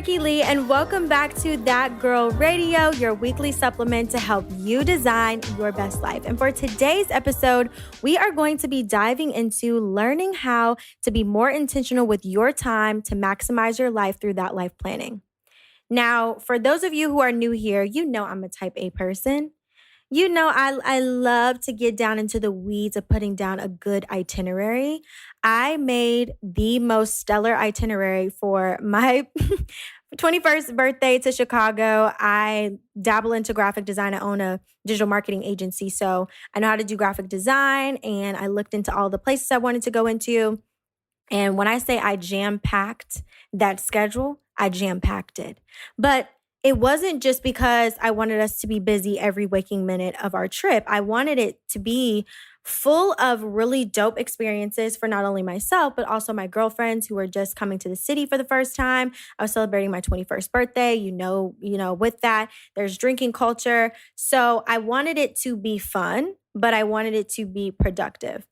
Rikki Lee, and welcome back to That Girl Radio, your weekly supplement to help you design your best life. And for today's episode, we are going to be diving into learning how to be more intentional with your time to maximize your life through that life planning. Now, for those of you who are new here, you know I'm a type A person. You know, I love to get down into the weeds of putting down a good itinerary. I made the most stellar itinerary for my 21st birthday to Chicago. I dabble into graphic design. I own a digital marketing agency, so I know how to do graphic design, and I looked into all the places I wanted to go into. And when I say I jam-packed that schedule, I jam-packed it. But it wasn't just because I wanted us to be busy every waking minute of our trip. I wanted it to be full of really dope experiences for not only myself, but also my girlfriends who were just coming to the city for the first time. I was celebrating my 21st birthday. You know, with that, there's drinking culture. So I wanted it to be fun, but I wanted it to be productive.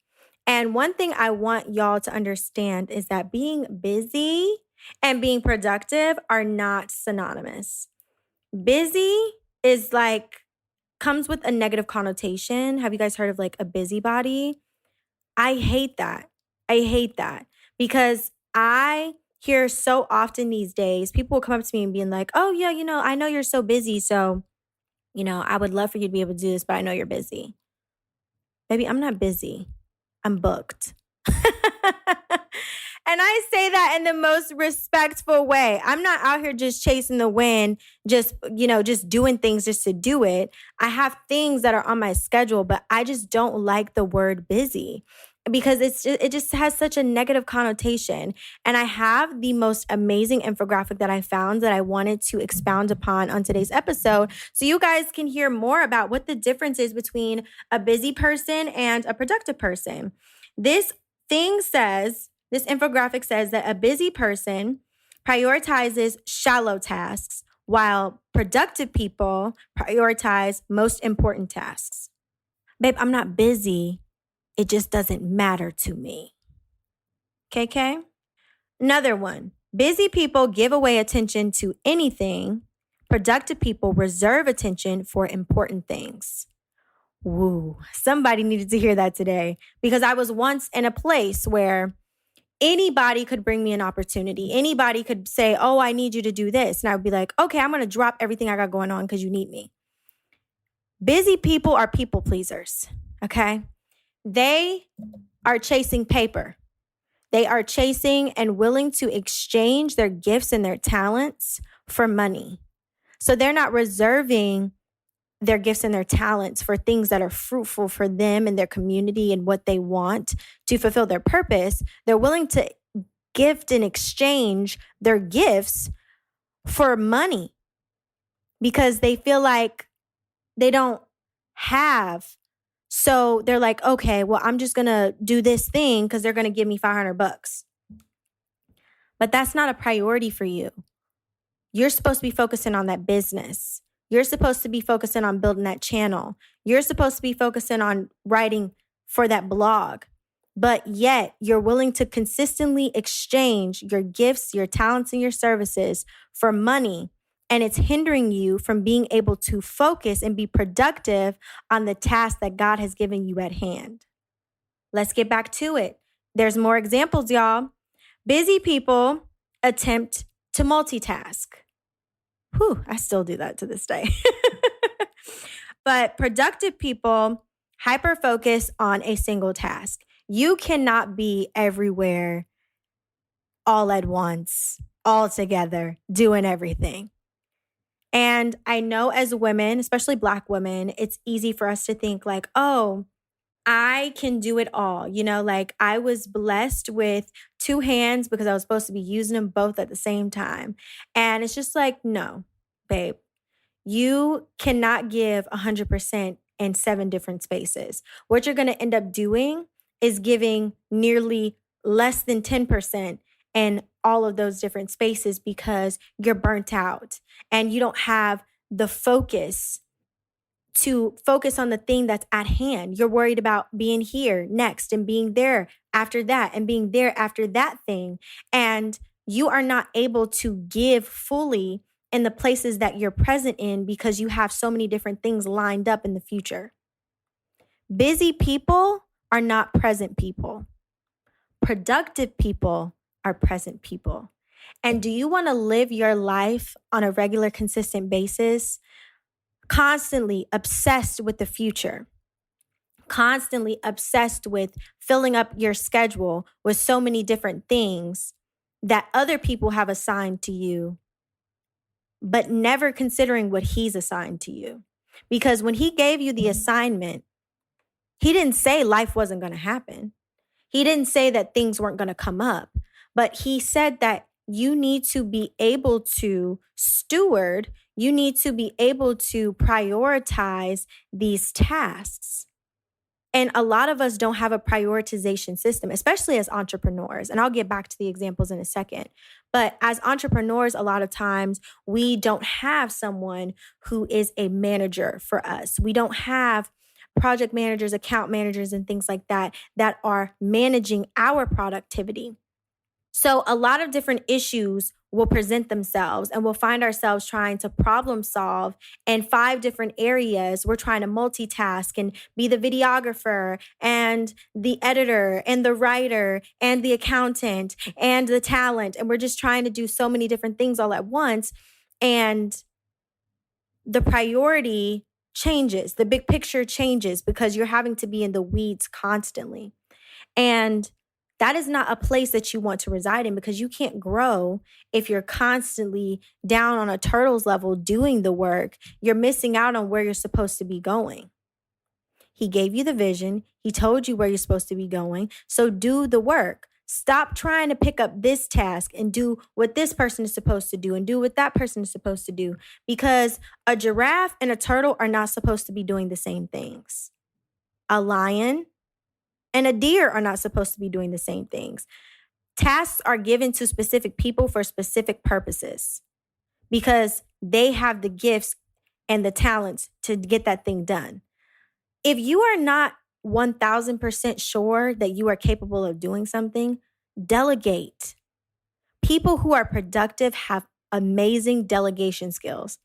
And one thing I want y'all to understand is that being busy and being productive are not synonymous. Busy is comes with a negative connotation. Have you guys heard of a busybody? I hate that. Because I hear so often these days, people will come up to me and being like, oh yeah, I know you're so busy. So, I would love for you to be able to do this, but I know you're busy. Baby, I'm not busy. I'm booked. And I say that in the most respectful way. I'm not out here just chasing the wind, just doing things just to do it. I have things that are on my schedule, but I just don't like the word busy because it just has such a negative connotation. And I have the most amazing infographic that I found that I wanted to expound upon on today's episode so you guys can hear more about what the difference is between a busy person and a productive person. This infographic says that a busy person prioritizes shallow tasks while productive people prioritize most important tasks. Babe, I'm not busy. It just doesn't matter to me. KK? Another one. Busy people give away attention to anything. Productive people reserve attention for important things. Woo. Somebody needed to hear that today because I was once in a place where anybody could bring me an opportunity. Anybody could say, oh, I need you to do this. And I would be like, okay, I'm going to drop everything I got going on because you need me. Busy people are people pleasers, okay? They are chasing paper. They are chasing and willing to exchange their gifts and their talents for money. So they're not reserving their gifts and their talents for things that are fruitful for them and their community and what they want to fulfill their purpose. They're willing to gift and exchange their gifts for money because they feel like they don't have. So they're like, okay, well, I'm just going to do this thing because they're going to give me $500. But that's not a priority for you. You're supposed to be focusing on that business. You're supposed to be focusing on building that channel. You're supposed to be focusing on writing for that blog. But yet you're willing to consistently exchange your gifts, your talents, and your services for money. And it's hindering you from being able to focus and be productive on the task that God has given you at hand. Let's get back to it. There's more examples, y'all. Busy people attempt to multitask. Whew, I still do that to this day. But productive people hyper-focus on a single task. You cannot be everywhere all at once, all together, doing everything. And I know as women, especially Black women, it's easy for us to think like, oh, I can do it all. I was blessed with two hands because I was supposed to be using them both at the same time. And it's just like, no, babe, you cannot give 100% in 7 different spaces. What you're going to end up doing is giving nearly less than 10% in all of those different spaces because you're burnt out and you don't have the focus to focus on the thing that's at hand. You're worried about being here next and being there after that and being there after that thing. And you are not able to give fully in the places that you're present in because you have so many different things lined up in the future. Busy people are not present people. Productive people are present people. And do you want to live your life on a regular, consistent basis, constantly obsessed with the future, constantly obsessed with filling up your schedule with so many different things that other people have assigned to you, but never considering what he's assigned to you? Because when he gave you the assignment, he didn't say life wasn't going to happen. He didn't say that things weren't going to come up, but he said that you need to be able to steward, you need to be able to prioritize these tasks. And a lot of us don't have a prioritization system, especially as entrepreneurs. And I'll get back to the examples in a second. But as entrepreneurs, a lot of times we don't have someone who is a manager for us. We don't have project managers, account managers, and things like that that are managing our productivity. So a lot of different issues will present themselves and we'll find ourselves trying to problem solve in 5 different areas. We're trying to multitask and be the videographer and the editor and the writer and the accountant and the talent. And we're just trying to do so many different things all at once. And the priority changes. The big picture changes because you're having to be in the weeds constantly. And that is not a place that you want to reside in, because you can't grow if you're constantly down on a turtle's level doing the work. You're missing out on where you're supposed to be going. He gave you the vision. He told you where you're supposed to be going. So do the work. Stop trying to pick up this task and do what this person is supposed to do and do what that person is supposed to do, because a giraffe and a turtle are not supposed to be doing the same things. A lion and a deer are not supposed to be doing the same things. Tasks are given to specific people for specific purposes because they have the gifts and the talents to get that thing done. If you are not 1000% sure that you are capable of doing something, delegate. People who are productive have amazing delegation skills.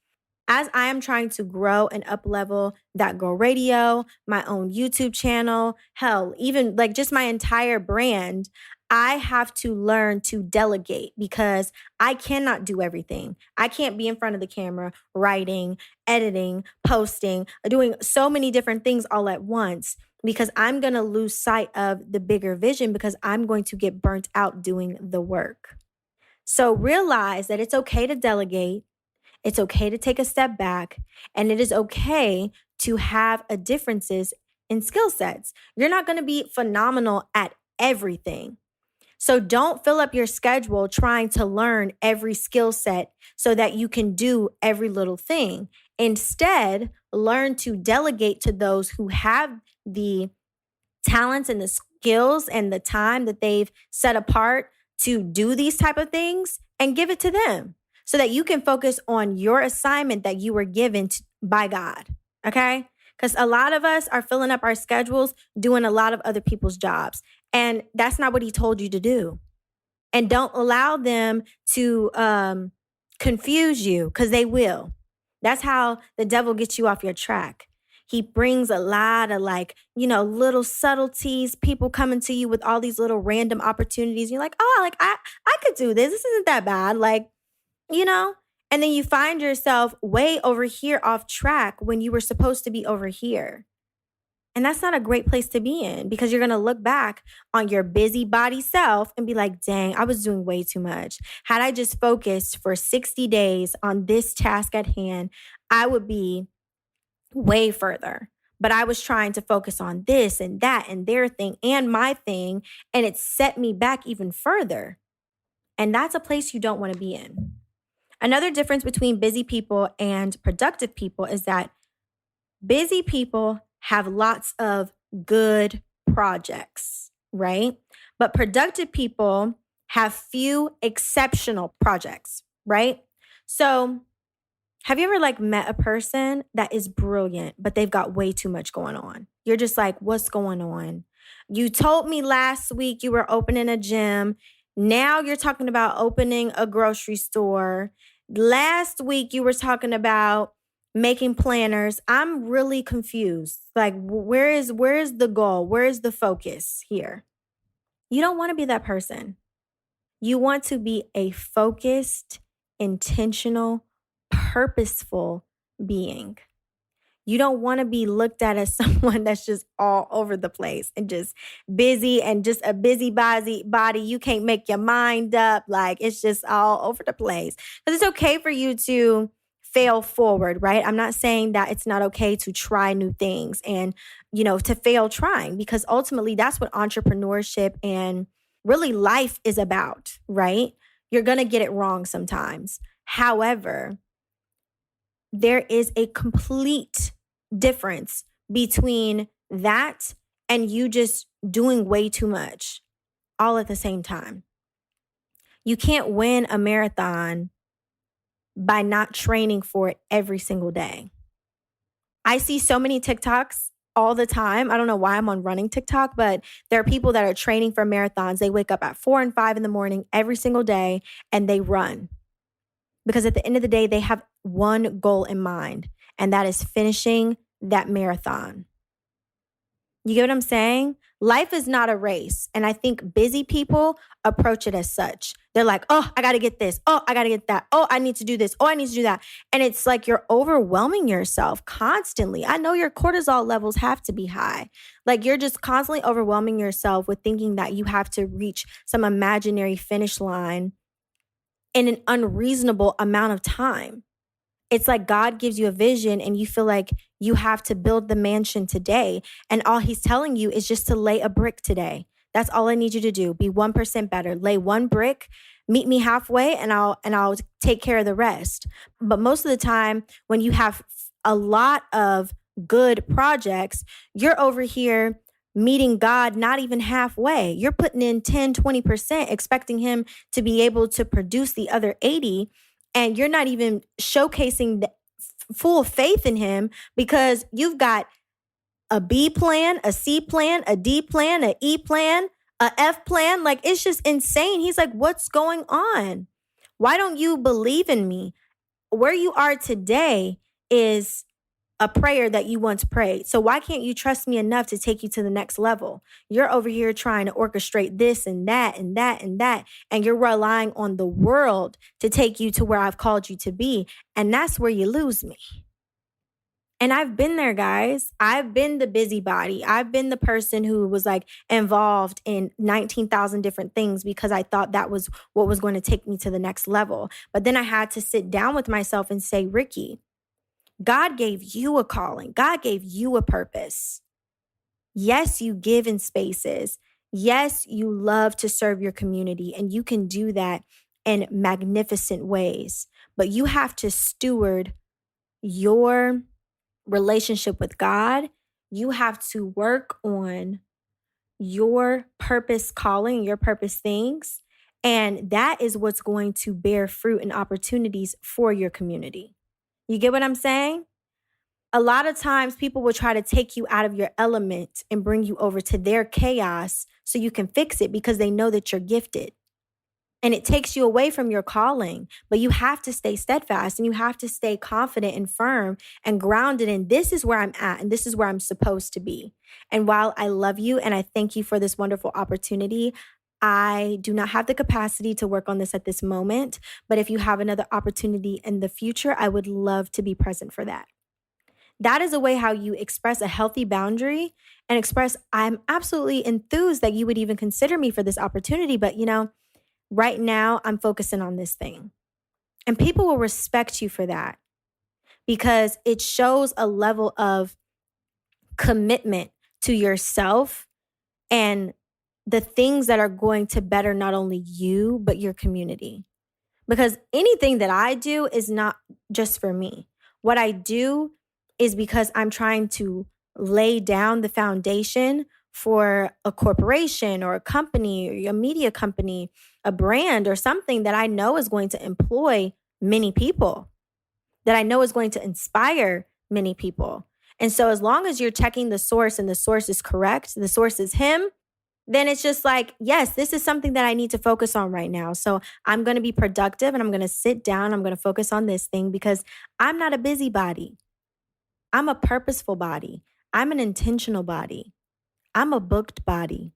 As I am trying to grow and up-level That Girl Radio, my own YouTube channel, hell, even like just my entire brand, I have to learn to delegate because I cannot do everything. I can't be in front of the camera, writing, editing, posting, doing so many different things all at once, because I'm going to lose sight of the bigger vision because I'm going to get burnt out doing the work. So realize that it's okay to delegate. It's okay to take a step back, and it is okay to have a differences in skill sets. You're not going to be phenomenal at everything. So don't fill up your schedule trying to learn every skill set so that you can do every little thing. Instead, learn to delegate to those who have the talents and the skills and the time that they've set apart to do these type of things, and give it to them, so that you can focus on your assignment that you were given by God, okay? Because a lot of us are filling up our schedules doing a lot of other people's jobs, and that's not what he told you to do. And don't allow them to confuse you, because they will. That's how the devil gets you off your track. He brings a lot of little subtleties, people coming to you with all these little random opportunities. You're like, oh, I could do this. This isn't that bad. And then you find yourself way over here off track when you were supposed to be over here. And that's not a great place to be in, because you're going to look back on your busybody self and be like, dang, I was doing way too much. Had I just focused for 60 days on this task at hand, I would be way further. But I was trying to focus on this and that and their thing and my thing, and it set me back even further. And that's a place you don't want to be in. Another difference between busy people and productive people is that busy people have lots of good projects, right? But productive people have few exceptional projects, right? So have you ever met a person that is brilliant, but they've got way too much going on? You're just like, what's going on? You told me last week you were opening a gym, Now you're talking about opening a grocery store. Last week you were talking about making planners. I'm really confused. Like, where is the goal? Where is the focus here? You don't want to be that person. You want to be a focused, intentional, purposeful being. You don't want to be looked at as someone that's just all over the place and just busy and just a busy body. You can't make your mind up. Like, it's just all over the place. Because it's okay for you to fail forward, right? I'm not saying that it's not okay to try new things and, to fail trying, because ultimately that's what entrepreneurship and really life is about, right? You're going to get it wrong sometimes. However, there is a complete difference between that and you just doing way too much all at the same time. You can't win a marathon by not training for it every single day. I see so many TikToks all the time. I don't know why I'm on running TikTok, but there are people that are training for marathons. They wake up at 4 and 5 in the morning every single day and they run. Because at the end of the day, they have one goal in mind, and that is finishing that marathon. You get what I'm saying? Life is not a race. And I think busy people approach it as such. They're like, oh, I got to get this. Oh, I got to get that. Oh, I need to do this. Oh, I need to do that. And it's like you're overwhelming yourself constantly. I know your cortisol levels have to be high. Like, you're just constantly overwhelming yourself with thinking that you have to reach some imaginary finish line in an unreasonable amount of time. It's like God gives you a vision and you feel like you have to build the mansion today. And all he's telling you is just to lay a brick today. That's all I need you to do. Be 1% better. Lay one brick, meet me halfway, and I'll take care of the rest. But most of the time, when you have a lot of good projects, you're over here meeting God not even halfway. You're putting in 10, 20%, expecting him to be able to produce the other 80. And you're not even showcasing the full faith in him because you've got a B plan, a C plan, a D plan, a E plan, a F plan. Like, it's just insane. He's like, what's going on? Why don't you believe in me? Where you are today is a prayer that you once prayed. So why can't you trust me enough to take you to the next level? You're over here trying to orchestrate this and that and that and that, and you're relying on the world to take you to where I've called you to be. And that's where you lose me. And I've been there, guys. I've been the busybody. I've been the person who was like involved in 19,000 different things because I thought that was what was going to take me to the next level. But then I had to sit down with myself and say, Rikki, God gave you a calling. God gave you a purpose. Yes, you give in spaces. Yes, you love to serve your community, and you can do that in magnificent ways. But you have to steward your relationship with God. You have to work on your purpose calling, your purpose things. And that is what's going to bear fruit and opportunities for your community. You get what I'm saying? A lot of times people will try to take you out of your element and bring you over to their chaos so you can fix it because they know that you're gifted. And it takes you away from your calling. But you have to stay steadfast and you have to stay confident and firm and grounded in this is where I'm at and this is where I'm supposed to be. And while I love you and I thank you for this wonderful opportunity, I do not have the capacity to work on this at this moment, but if you have another opportunity in the future, I would love to be present for that. That is a way how you express a healthy boundary and express, I'm absolutely enthused that you would even consider me for this opportunity, but right now I'm focusing on this thing. And people will respect you for that because it shows a level of commitment to yourself and the things that are going to better not only you, but your community. Because anything that I do is not just for me. What I do is because I'm trying to lay down the foundation for a corporation or a company or a media company, a brand or something that I know is going to employ many people, that I know is going to inspire many people. And so as long as you're checking the source and the source is correct, the source is him, then it's just like, yes, this is something that I need to focus on right now. So I'm going to be productive and I'm going to sit down. I'm going to focus on this thing because I'm not a busybody. I'm a purposeful body. I'm an intentional body. I'm a booked body.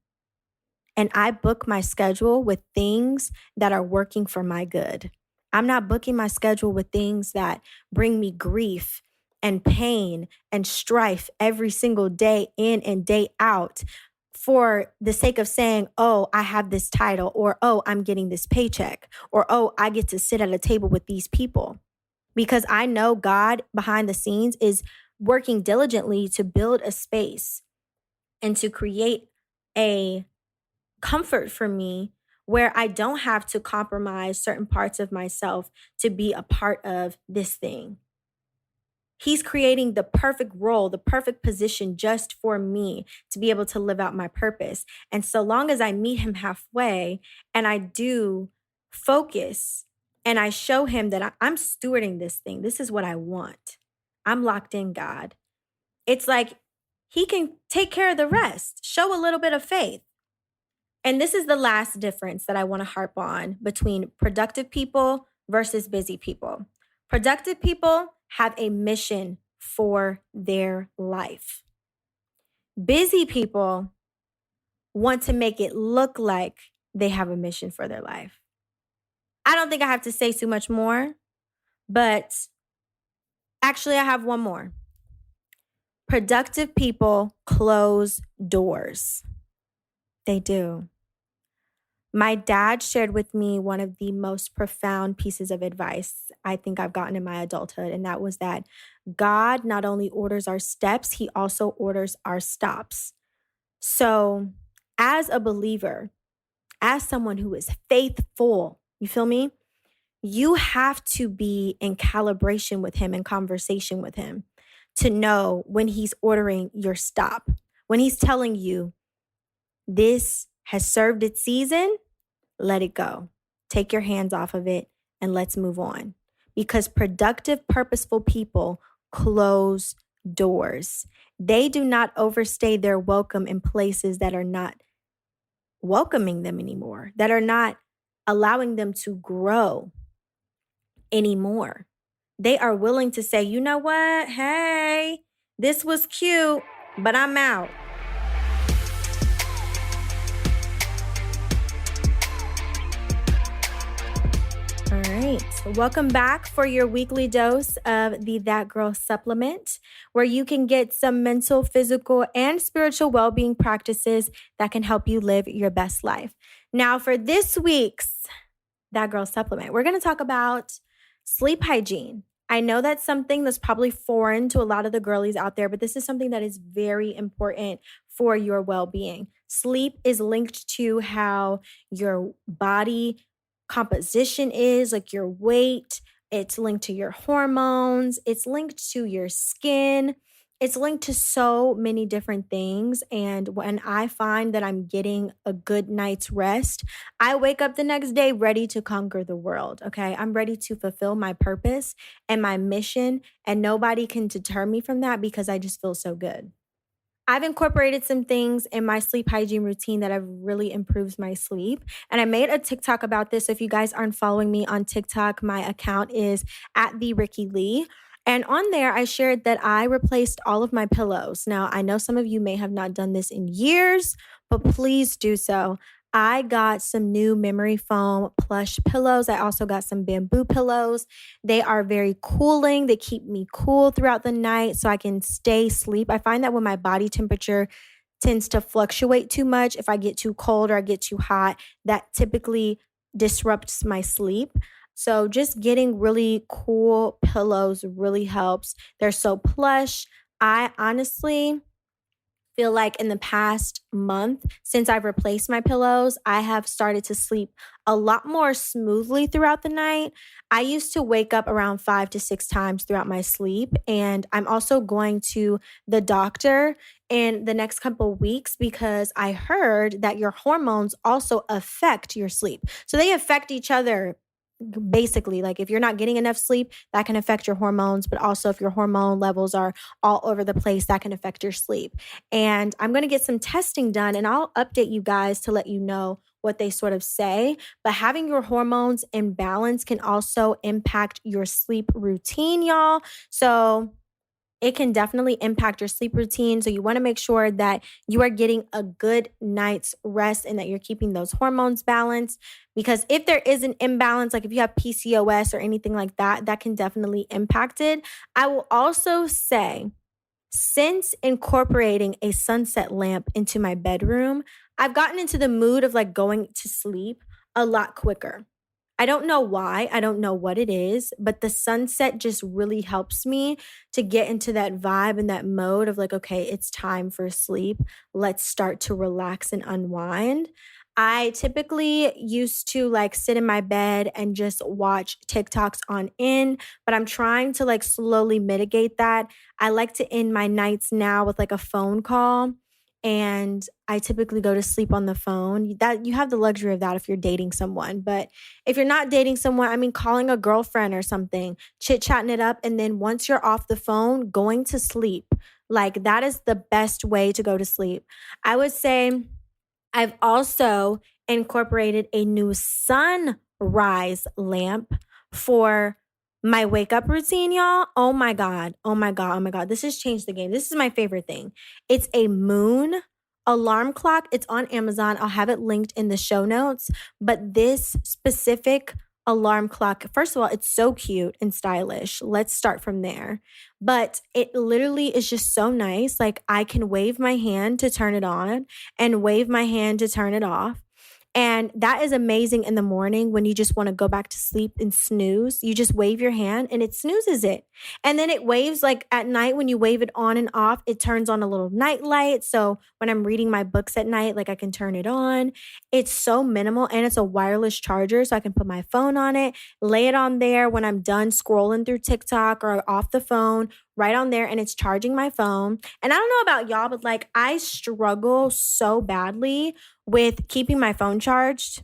And I book my schedule with things that are working for my good. I'm not booking my schedule with things that bring me grief and pain and strife every single day in and day out for the sake of saying, oh, I have this title, or oh, I'm getting this paycheck, or oh, I get to sit at a table with these people. Because I know God behind the scenes is working diligently to build a space and to create a comfort for me where I don't have to compromise certain parts of myself to be a part of this thing. He's creating the perfect role, the perfect position just for me to be able to live out my purpose. And so long as I meet him halfway and I do focus and I show him that I'm stewarding this thing, this is what I want. I'm locked in, God. It's like he can take care of the rest. Show a little bit of faith. And this is the last difference that I want to harp on between productive people versus busy people. Productive people have a mission for their life. Busy people want to make it look like they have a mission for their life. I don't think I have to say too much more, but actually I have one more. Productive people close doors. They do. My dad shared with me one of the most profound pieces of advice I think I've gotten in my adulthood, and that was that God not only orders our steps, he also orders our stops. So as a believer, as someone who is faithful, you feel me? You have to be in calibration with him, in conversation with him, to know when he's ordering your stop, when he's telling you this has served its season, let it go. Take your hands off of it and let's move on. Because productive, purposeful people close doors. They do not overstay their welcome in places that are not welcoming them anymore, that are not allowing them to grow anymore. They are willing to say, you know what? Hey, this was cute, but I'm out. All right. Welcome back for your weekly dose of the That Girl supplement, where you can get some mental, physical, and spiritual well-being practices that can help you live your best life. Now, for this week's That Girl supplement, we're going to talk about sleep hygiene. I know that's something that's probably foreign to a lot of the girlies out there, but this is something that is very important for your well-being. Sleep is linked to how your body composition is, like your weight. It's linked to your hormones. It's linked to your skin. It's linked to so many different things. And when I find that I'm getting a good night's rest, I wake up the next day ready to conquer the world. Okay. I'm ready to fulfill my purpose and my mission. And nobody can deter me from that because I just feel so good. I've incorporated some things in my sleep hygiene routine that have really improved my sleep. And I made a TikTok about this. So if you guys aren't following me on TikTok, my account is at the Rikki Lee. And on there, I shared that I replaced all of my pillows. Now, I know some of you may have not done this in years, but please do so. I got some new memory foam plush pillows. I also got some bamboo pillows. They are very cooling. They keep me cool throughout the night so I can stay asleep. I find that when my body temperature tends to fluctuate too much, if I get too cold or I get too hot, that typically disrupts my sleep. So just getting really cool pillows really helps. They're so plush. I honestly feel like in the past month, since I've replaced my pillows, I have started to sleep a lot more smoothly throughout the night. I used to wake up around 5 to 6 times throughout my sleep. And I'm also going to the doctor in the next couple of weeks because I heard that your hormones also affect your sleep. So they affect each other basically, like if you're not getting enough sleep, that can affect your hormones, but also if your hormone levels are all over the place, that can affect your sleep. And I'm going to get some testing done and I'll update you guys to let you know what they sort of say. But having your hormones in balance can also impact your sleep routine, y'all. So it can definitely impact your sleep routine. So you want to make sure that you are getting a good night's rest and that you're keeping those hormones balanced. Because if there is an imbalance, like if you have PCOS or anything like that, that can definitely impact it. I will also say, since incorporating a sunset lamp into my bedroom, I've gotten into the mood of like going to sleep a lot quicker. I don't know why. I don't know what it is, but the sunset just really helps me to get into that vibe and that mode of like, okay, it's time for sleep. Let's start to relax and unwind. I typically used to like sit in my bed and just watch TikToks on in, but I'm trying to like slowly mitigate that. I like to end my nights now with like a phone call. And I typically go to sleep on the phone. That you have the luxury of that if you're dating someone. But if you're not dating someone, I mean, calling a girlfriend or something, chit-chatting it up. And then once you're off the phone, going to sleep. Like that is the best way to go to sleep. I would say I've also incorporated a new sunrise lamp for my wake up routine, y'all. Oh my God. Oh my God. Oh my God. This has changed the game. This is my favorite thing. It's a moon alarm clock. It's on Amazon. I'll have it linked in the show notes. But this specific alarm clock, first of all, it's so cute and stylish. Let's start from there. But it literally is just so nice. Like I can wave my hand to turn it on and wave my hand to turn it off. And that is amazing in the morning when you just want to go back to sleep and snooze. You just wave your hand and it snoozes it. And then it waves like at night when you wave it on and off, it turns on a little night light. So when I'm reading my books at night, like I can turn it on. It's so minimal and it's a wireless charger. So I can put my phone on it, lay it on there when I'm done scrolling through TikTok or off the phone, right on there, and it's charging my phone. And I don't know about y'all, but like I struggle so badly with keeping my phone charged.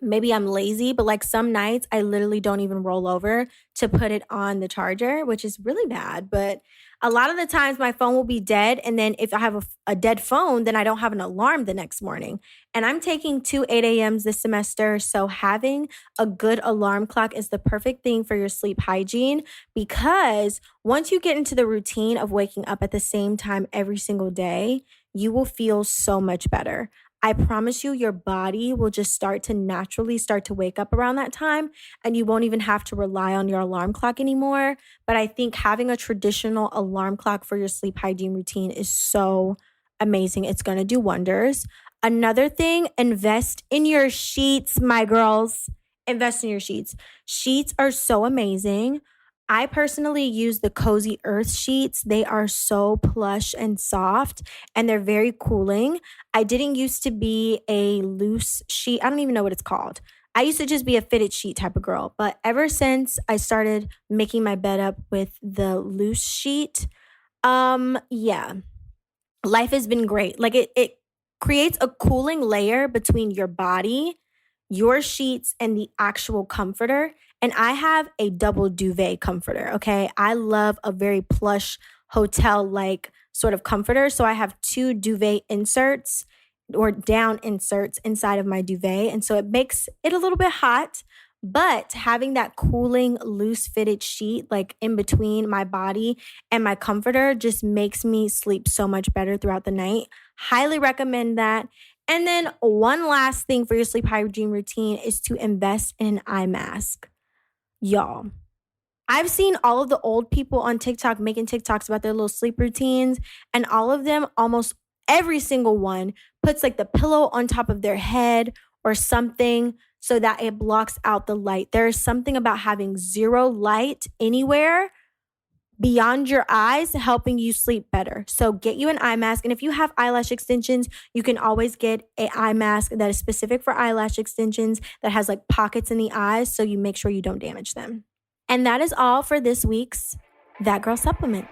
Maybe I'm lazy, but like some nights I literally don't even roll over to put it on the charger, which is really bad. But a lot of the times my phone will be dead. And then if I have a dead phone, then I don't have an alarm the next morning. And I'm taking 2 8 a.m.s this semester. So having a good alarm clock is the perfect thing for your sleep hygiene, because once you get into the routine of waking up at the same time every single day, you will feel so much better. I promise you, your body will just start to wake up around that time, and you won't even have to rely on your alarm clock anymore. But I think having a traditional alarm clock for your sleep hygiene routine is so amazing. It's going to do wonders. Another thing, invest in your sheets, my girls. Invest in your sheets. Sheets are so amazing. I personally use the Cozy Earth sheets. They are so plush and soft, and they're very cooling. I didn't used to be a loose sheet. I don't even know what it's called. I used to just be a fitted sheet type of girl. But ever since I started making my bed up with the loose sheet, yeah, life has been great. Like it creates a cooling layer between your body, your sheets, and the actual comforter. And I have a double duvet comforter, okay? I love a very plush hotel-like sort of comforter. So I have 2 duvet inserts or down inserts inside of my duvet. And so it makes it a little bit hot, but having that cooling, loose fitted sheet like in between my body and my comforter just makes me sleep so much better throughout the night. Highly recommend that. And then one last thing for your sleep hygiene routine is to invest in an eye mask. Y'all, I've seen all of the old people on TikTok making TikToks about their little sleep routines, and all of them, almost every single one, puts like the pillow on top of their head or something so that it blocks out the light. There is something about having zero light anywhere beyond your eyes helping you sleep better. So get you an eye mask. And if you have eyelash extensions, you can always get an eye mask that is specific for eyelash extensions that has like pockets in the eyes, so you make sure you don't damage them. And that is all for this week's That Girl Supplement.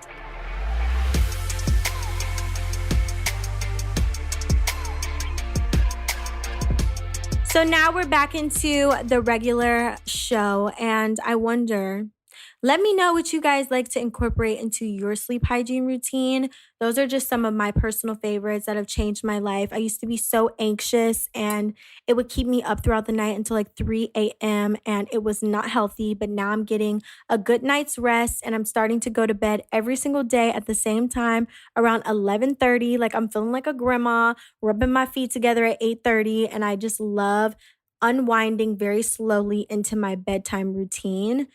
So now we're back into the regular show, and I wonder, let me know what you guys like to incorporate into your sleep hygiene routine. Those are just some of my personal favorites that have changed my life. I used to be so anxious and it would keep me up throughout the night until like 3 a.m. and it was not healthy, but now I'm getting a good night's rest and I'm starting to go to bed every single day at the same time around 11:30. Like I'm feeling like a grandma, rubbing my feet together at 8:30, and I just love unwinding very slowly into my bedtime routine.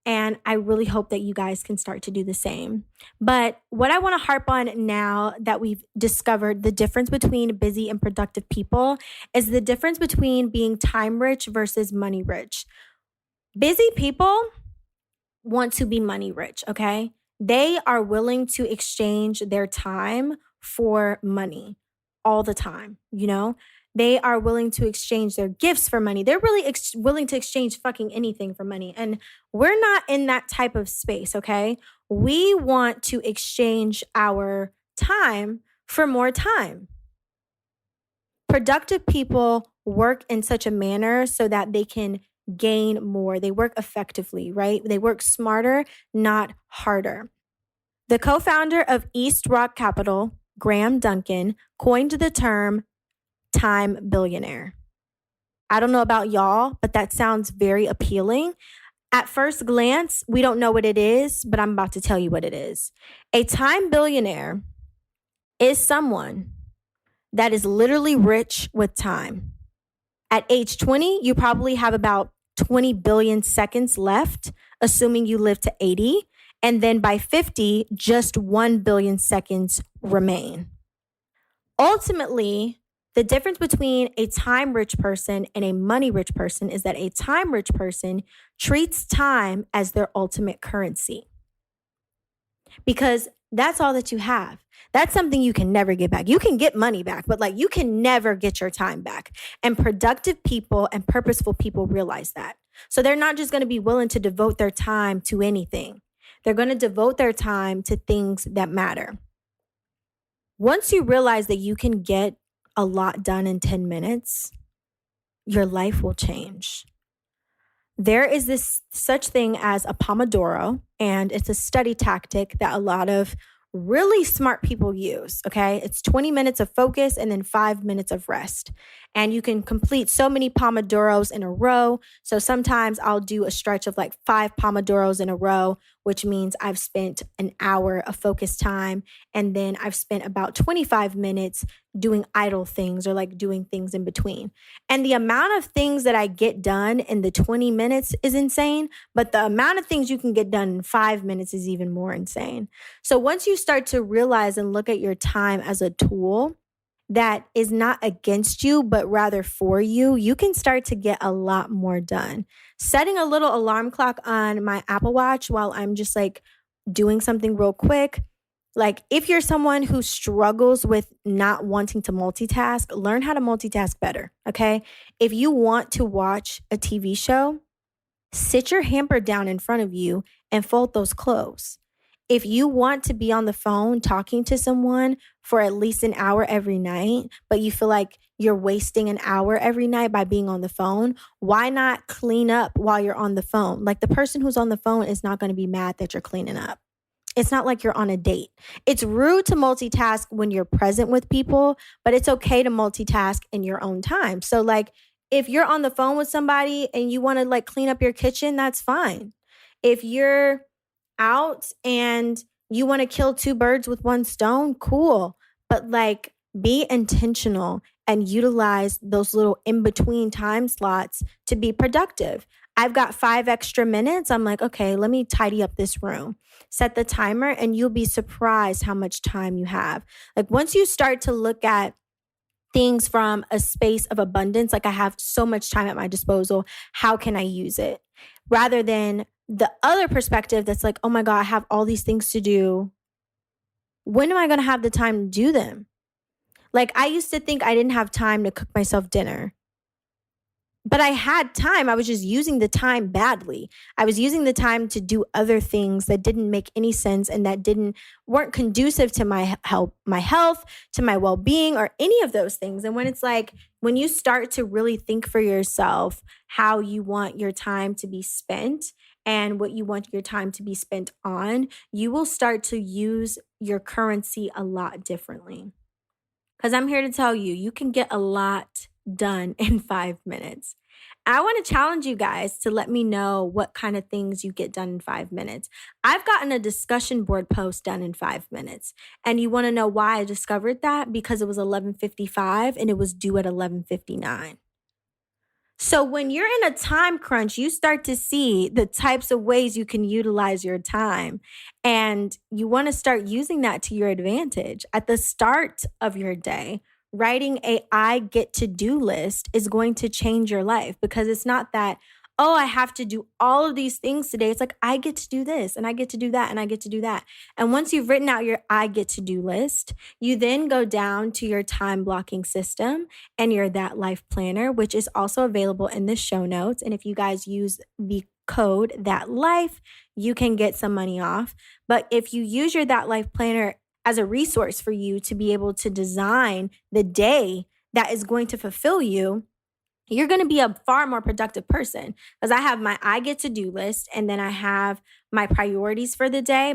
And I really hope that you guys can start to do the same. But what I want to harp on now that we've discovered the difference between busy and productive people is the difference between being time rich versus money rich. Busy people want to be money rich, okay? They are willing to exchange their time for money all the time, you know? They are willing to exchange their gifts for money. They're really willing to exchange fucking anything for money. And we're not in that type of space, okay? We want to exchange our time for more time. Productive people work in such a manner so that they can gain more. They work effectively, right? They work smarter, not harder. The co-founder of East Rock Capital, Graham Duncan, coined the term time billionaire. I don't know about y'all, but that sounds very appealing. At first glance, we don't know what it is, but I'm about to tell you what it is. A time billionaire is someone that is literally rich with time. At age 20, you probably have about 20 billion seconds left, assuming you live to 80. And then by 50, just 1 billion seconds remain. Ultimately, the difference between a time-rich person and a money-rich person is that a time-rich person treats time as their ultimate currency. Because that's all that you have. That's something you can never get back. You can get money back, but like you can never get your time back. And productive people and purposeful people realize that. So they're not just going to be willing to devote their time to anything. They're going to devote their time to things that matter. Once you realize that you can get a lot done in 10 minutes, your life will change. There is this such thing as a Pomodoro, and it's a study tactic that a lot of really smart people use, okay? It's 20 minutes of focus and then 5 minutes of rest. And you can complete so many Pomodoros in a row. So sometimes I'll do a stretch of like 5 Pomodoros in a row, which means I've spent an hour of focus time. And then I've spent about 25 minutes doing idle things or like doing things in between. And the amount of things that I get done in the 20 minutes is insane, but the amount of things you can get done in 5 minutes is even more insane. So once you start to realize and look at your time as a tool that is not against you, but rather for you, you can start to get a lot more done. Setting a little alarm clock on my Apple Watch while I'm just like doing something real quick. Like if you're someone who struggles with not wanting to multitask, learn how to multitask better, okay? If you want to watch a TV show, sit your hamper down in front of you and fold those clothes. If you want to be on the phone talking to someone for at least an hour every night, but you feel like you're wasting an hour every night by being on the phone, why not clean up while you're on the phone? Like the person who's on the phone is not going to be mad that you're cleaning up. It's not like you're on a date. It's rude to multitask when you're present with people, but it's okay to multitask in your own time. So like if you're on the phone with somebody and you want to like clean up your kitchen, that's fine. If you're out and you want to kill 2 birds with 1 stone, cool. But like be intentional and utilize those little in-between time slots to be productive. I've got 5 extra minutes. I'm like, okay, let me tidy up this room. Set the timer and you'll be surprised how much time you have. Like once you start to look at things from a space of abundance, like I have so much time at my disposal, how can I use it? Rather than the other perspective that's like, oh my God, I have all these things to do. When am I going to have the time to do them? Like I used to think I didn't have time to cook myself dinner. But I had time. I was just using the time badly. I was using the time to do other things that didn't make any sense and that weren't conducive to my health, to my well-being, or any of those things. And when it's like when you start to really think for yourself how you want your time to be spent and what you want your time to be spent on, you will start to use your currency a lot differently. Because I'm here to tell you, you can get a lot done in 5 minutes. I want to challenge you guys to let me know what kind of things you get done in 5 minutes. I've gotten a discussion board post done in 5 minutes. And you want to know why I discovered that? Because it was 11:55 and it was due at 11:59. So when you're in a time crunch, you start to see the types of ways you can utilize your time. And you want to start using that to your advantage. At the start of your day, writing a I get to do list is going to change your life, because it's not that, oh, I have to do all of these things today. It's like, I get to do this and I get to do that and I get to do that. And once you've written out your I get to do list, you then go down to your time blocking system and your That Life Planner, which is also available in the show notes. And if you guys use the code That Life, you can get some money off. But if you use your That Life Planner as a resource for you to be able to design the day that is going to fulfill you, you're going to be a far more productive person. Because I have my I get to do list, and then I have my priorities for the day.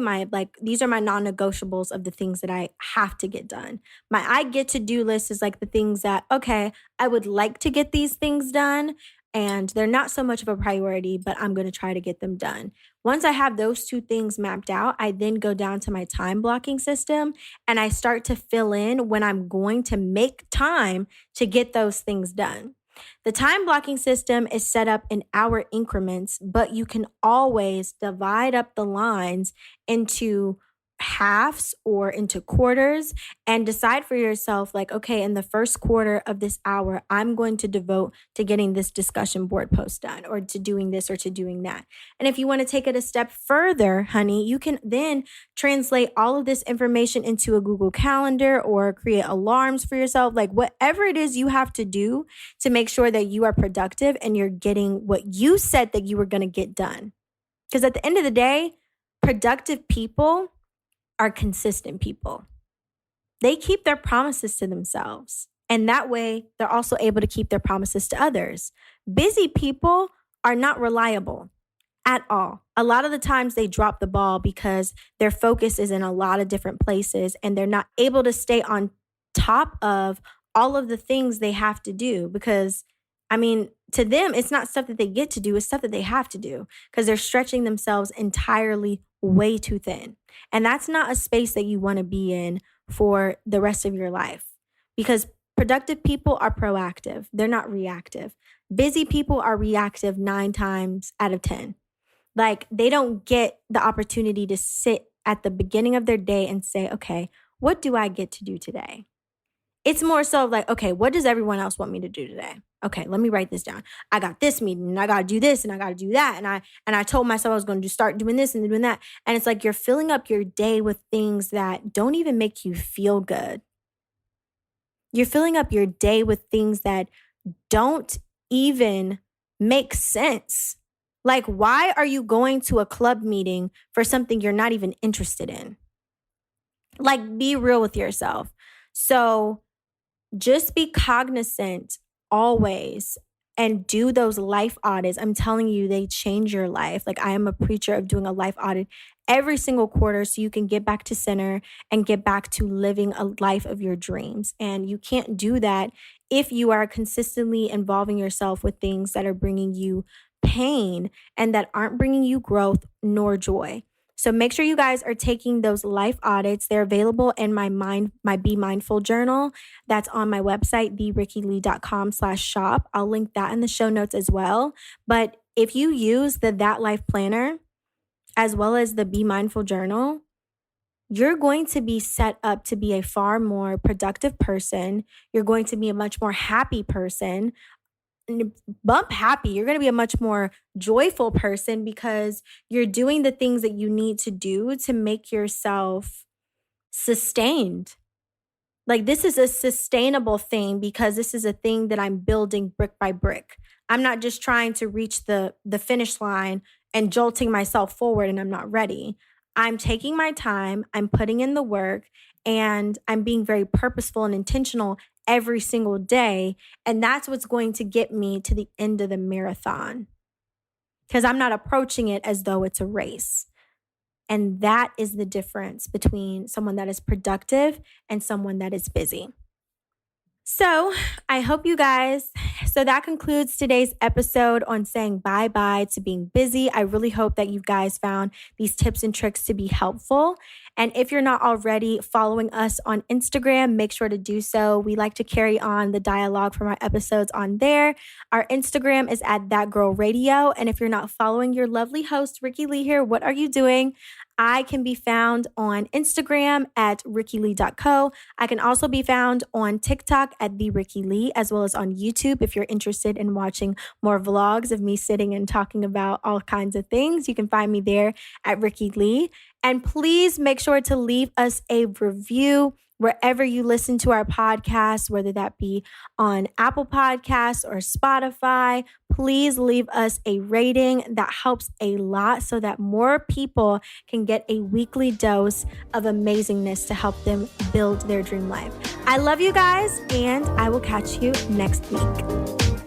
These are my non-negotiables of the things that I have to get done. My I get to do list is like the things that, okay, I would like to get these things done, and they're not so much of a priority, but I'm going to try to get them done. Once I have those two things mapped out, I then go down to my time blocking system and I start to fill in when I'm going to make time to get those things done. The time blocking system is set up in hour increments, but you can always divide up the lines into halves or into quarters and decide for yourself, like, okay, in the first quarter of this hour, I'm going to devote to getting this discussion board post done, or to doing this or to doing that. And if you want to take it a step further, honey, you can then translate all of this information into a Google Calendar or create alarms for yourself, like whatever it is you have to do to make sure that you are productive and you're getting what you said that you were going to get done. Because at the end of the day, productive people are consistent people. They keep their promises to themselves. And that way, they're also able to keep their promises to others. Busy people are not reliable at all. A lot of the times they drop the ball because their focus is in a lot of different places and they're not able to stay on top of all of the things they have to do, because to them, it's not stuff that they get to do, it's stuff that they have to do, because they're stretching themselves entirely way too thin. And that's not a space that you want to be in for the rest of your life, because productive people are proactive. They're not reactive. Busy people are reactive 9 times out of 10. Like, they don't get the opportunity to sit at the beginning of their day and say, okay, what do I get to do today? It's more so like, okay, what does everyone else want me to do today? Okay, let me write this down. I got this meeting and I got to do this and I got to do that. And I told myself I was going to start doing this and doing that. And it's like you're filling up your day with things that don't even make you feel good. You're filling up your day with things that don't even make sense. Like, why are you going to a club meeting for something you're not even interested in? Like, be real with yourself. So just be cognizant always and do those life audits. I'm telling you, they change your life. Like, I am a preacher of doing a life audit every single quarter so you can get back to center and get back to living a life of your dreams. And you can't do that if you are consistently involving yourself with things that are bringing you pain and that aren't bringing you growth nor joy. So make sure you guys are taking those life audits. They're available in my Be Mindful journal. That's on my website, therikkilee.com/shop. I'll link that in the show notes as well. But if you use the That Life Planner as well as the Be Mindful journal, you're going to be set up to be a far more productive person. You're going to be a much more happy person. Bump happy. You're going to be a much more joyful person because you're doing the things that you need to do to make yourself sustained. Like, this is a sustainable thing because this is a thing that I'm building brick by brick. I'm not just trying to reach the finish line and jolting myself forward and I'm not ready. I'm taking my time, I'm putting in the work, and I'm being very purposeful and intentional every single day. And that's what's going to get me to the end of the marathon, because I'm not approaching it as though it's a race. And that is the difference between someone that is productive and someone that is busy. So I hope you guys, so that concludes today's episode on saying bye-bye to being busy. I really hope that you guys found these tips and tricks to be helpful. And if you're not already following us on Instagram, make sure to do so. We like to carry on the dialogue from our episodes on there. Our Instagram is at That Girl Radio. And if you're not following your lovely host, Rikki Lee here, what are you doing? I can be found on Instagram at rikkilee.co. I can also be found on TikTok at the Rikki Lee, as well as on YouTube. If you're interested in watching more vlogs of me sitting and talking about all kinds of things, you can find me there at Rikki Lee. And please make sure to leave us a review wherever you listen to our podcast, whether that be on Apple Podcasts or Spotify. Please leave us a rating. That helps a lot so that more people can get a weekly dose of amazingness to help them build their dream life. I love you guys, and I will catch you next week.